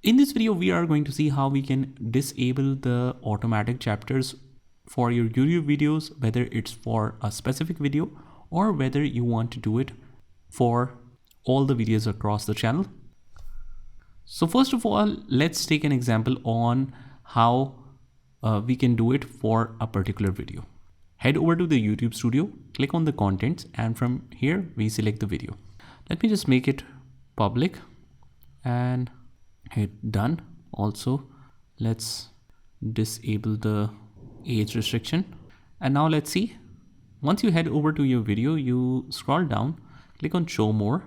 In this video, we are going to see how we can disable the automatic chapters for your YouTube videos, whether it's for a specific video or whether you want to do it for all the videos across the channel. So first of all, let's take an example on how we can do it for a particular video. Head over to the YouTube studio, click on the contents, and from here we select the video. Let me just make it public and hit done. Also, let's disable the age restriction. And now let's see. Once you head over to your video, you scroll down, click on show more.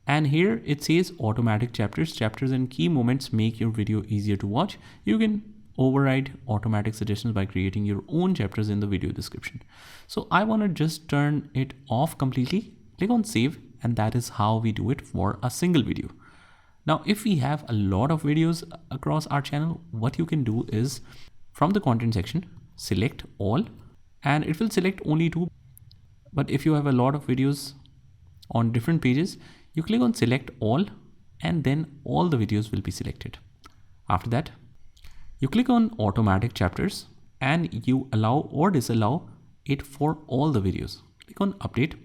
And here it says automatic chapters. Chapters and key moments make your video easier to watch. You can override automatic suggestions by creating your own chapters in the video description. So I want to just turn it off completely. Click on save, and that is how we do it for a single video. Now, if we have a lot of videos across our channel, what you can do is from the content section, select all, and it will select only two. But if you have a lot of videos on different pages, you click on select all, and then all the videos will be selected. After that, you click on automatic chapters and you allow or disallow it for all the videos. Click on update,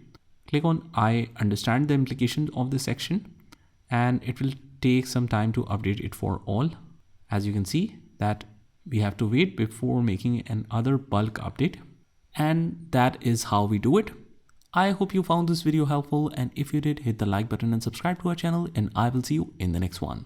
click on I understand the implications of this section, and it will take some time to update it for all. As you can see that we have to wait before making another bulk update, and that is how we do it. I hope you found this video helpful, and if you did, hit the like button and subscribe to our channel, and I will see you in the next one.